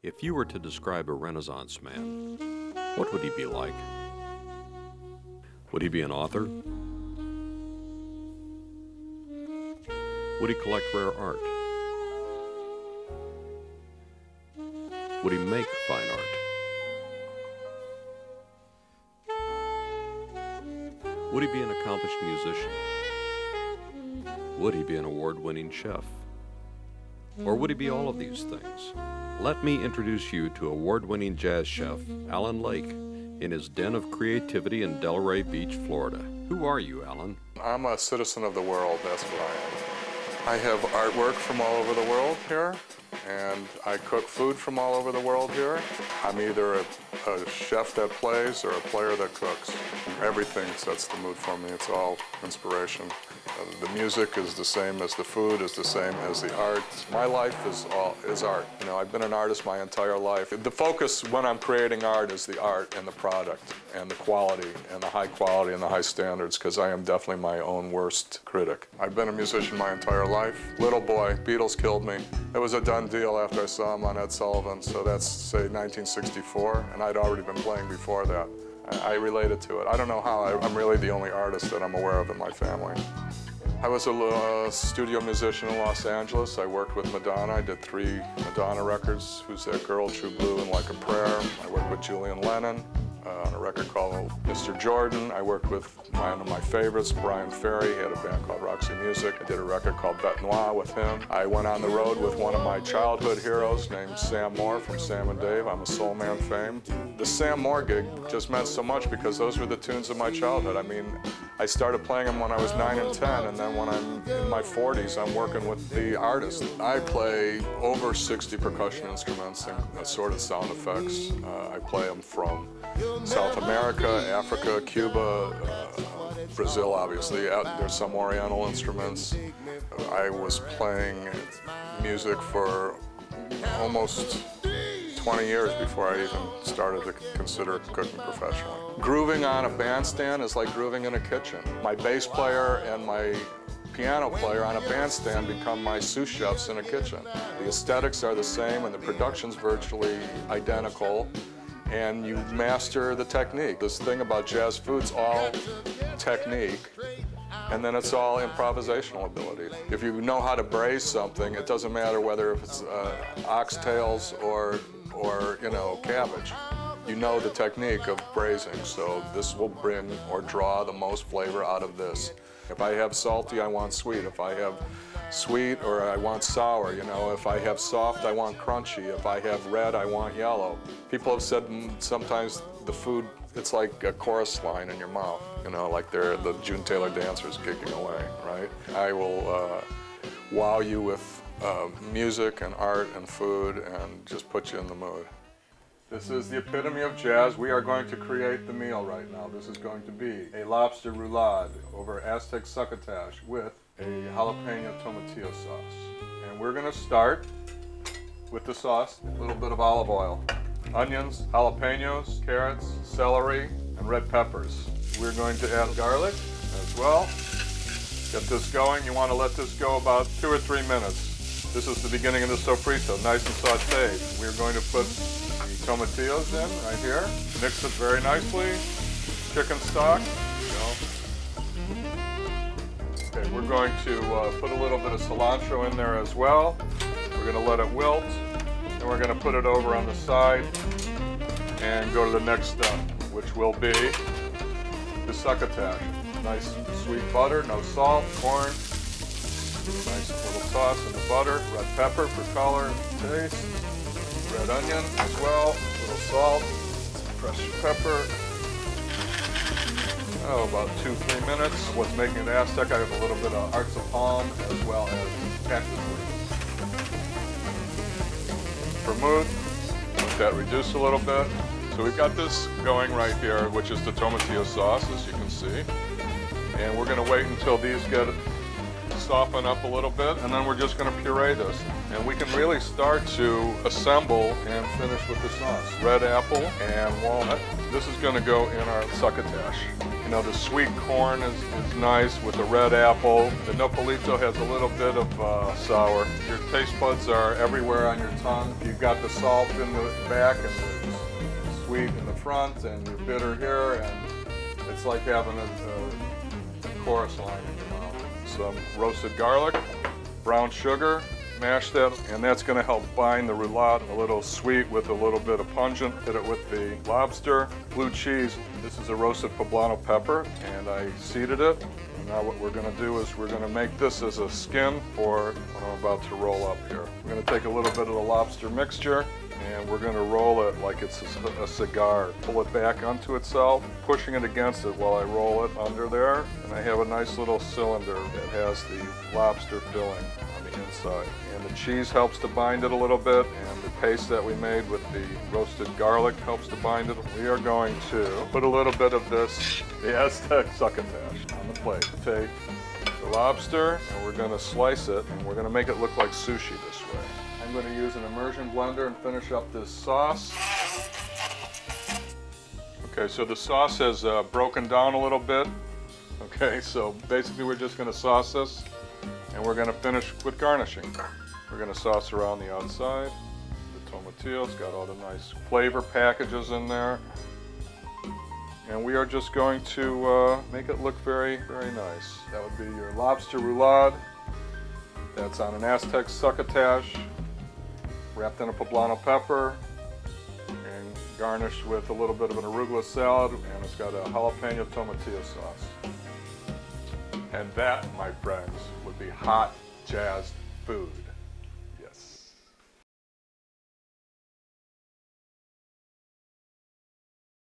If you were to describe a Renaissance man, what would he be like? Would he be an author? Would he collect rare art? Would he make fine art? Would he be an accomplished musician? Would he be an award-winning chef? Or would he be all of these things? Let me introduce you to award-winning jazz chef Alan Lake in his den of creativity in Delray Beach, Florida. Who are you, Alan? I'm a citizen of the world, that's what I am. I have artwork from all over the world here, and I cook food from all over the world here. I'm either a chef that plays or a player that cooks. Everything sets the mood for me. It's all inspiration. The music is the same as the food, is the same as the art. My life is art. You know, I've been an artist my entire life. The focus when I'm creating art is the art and the product and the quality and the high quality and the high standards, because I am definitely my own worst critic. I've been a musician my entire life. Little boy, Beatles killed me. It was a done deal after I saw him on Ed Sullivan, so that's, say, 1964, and I'd already been playing before that. I related to it. I don't know how. I'm really the only artist that I'm aware of in my family. I was a studio musician in Los Angeles. I worked with Madonna. I did 3 Madonna records, Who's That Girl, True Blue, and Like a Prayer. I worked with Julian Lennon on a record called Mr. Jordan. I worked with one of my favorites, Brian Ferry. He had a band called Roxy Music. I did a record called Bête Noire with him. I went on the road with one of my childhood heroes named Sam Moore from Sam and Dave. I'm a Soul Man fame. The Sam Moore gig just meant so much because those were the tunes of my childhood. I mean, I started playing them when I was 9 and 10, and then when I'm in my 40s, I'm working with the artist. I play over 60 percussion instruments and assorted sound effects. I play them from South America, Africa, Cuba, Brazil, obviously. There's some Oriental instruments. I was playing music for almost 20 years before I even started to consider cooking professionally. Grooving on a bandstand is like grooving in a kitchen. My bass player and my piano player on a bandstand become my sous chefs in a kitchen. The aesthetics are the same and the production's virtually identical, and you master the technique. This thing about jazz food's all technique, and then it's all improvisational ability. If you know how to braise something, it doesn't matter whether if it's oxtails or you know, cabbage. You know the technique of braising, so this will bring or draw the most flavor out of this. If I have salty, I want sweet. If I have sweet, or I want sour, you know. If I have soft, I want crunchy. If I have red, I want yellow. People have said sometimes the food, it's like a chorus line in your mouth, you know, like they're the June Taylor dancers gigging away, right? I will wow you with music and art and food and just put you in the mood. This is the epitome of jazz. We are going to create the meal right now. This is going to be a lobster roulade over Aztec succotash with a jalapeno tomatillo sauce. And we're going to start with the sauce, a little bit of olive oil, onions, jalapenos, carrots, celery, and red peppers. We're going to add garlic as well. Get this going. You want to let this go about 2 or 3 minutes. This is the beginning of the sofrito, nice and sauteed. We're going to put the tomatillos in right here. Mix it very nicely. Chicken stock. Okay, we're going to put a little bit of cilantro in there as well. We're going to let it wilt, and we're going to put it over on the side and go to the next step, which will be the succotash. Nice sweet butter, no salt, corn. Nice little toss in the butter, red pepper for color and taste, red onion as well, a little salt, fresh pepper. Oh, about 2-3 minutes. What's making it Aztec, I have a little bit of hearts of palm as well as cactus leaves. Vermouth, let that reduce a little bit. So we've got this going right here, which is the tomatillo sauce, as you can see. And we're going to wait until these get soften up a little bit, and then we're just going to puree this. And we can really start to assemble and finish with the sauce. Red apple and walnut. This is going to go in our succotash. You know, the sweet corn is nice with the red apple. The nopalito has a little bit of sour. Your taste buds are everywhere on your tongue. You've got the salt in the back and the sweet in the front and your bitter here, and it's like having a chorus line in your mouth. Some roasted garlic, brown sugar, mash that, and that's going to help bind the roulade. A little sweet with a little bit of pungent. Hit it with the lobster. Blue cheese. This is a roasted poblano pepper, and I seeded it. And now what we're going to do is we're going to make this as a skin for what I'm about to roll up here. We're going to take a little bit of the lobster mixture, and we're going to roll it like it's a cigar. Pull it back onto itself, pushing it against it while I roll it under there. And I have a nice little cylinder that has the lobster filling on the inside. And the cheese helps to bind it a little bit, and the paste that we made with the roasted garlic helps to bind it. We are going to put a little bit of this, the Aztec succotash, on the plate. Take the lobster, and we're going to slice it, and we're going to make it look like sushi this way. I'm going to use an immersion blender and finish up this sauce. Okay, so the sauce has broken down a little bit. Okay, so basically we're just going to sauce this, and we're going to finish with garnishing. We're going to sauce around the outside. The tomatillo's got all the nice flavor packages in there. And we are just going to make it look very, very nice. That would be your lobster roulade. That's on an Aztec succotash, wrapped in a poblano pepper, and garnished with a little bit of an arugula salad, and it's got a jalapeno tomatillo sauce. And that, my friends, would be hot jazz food.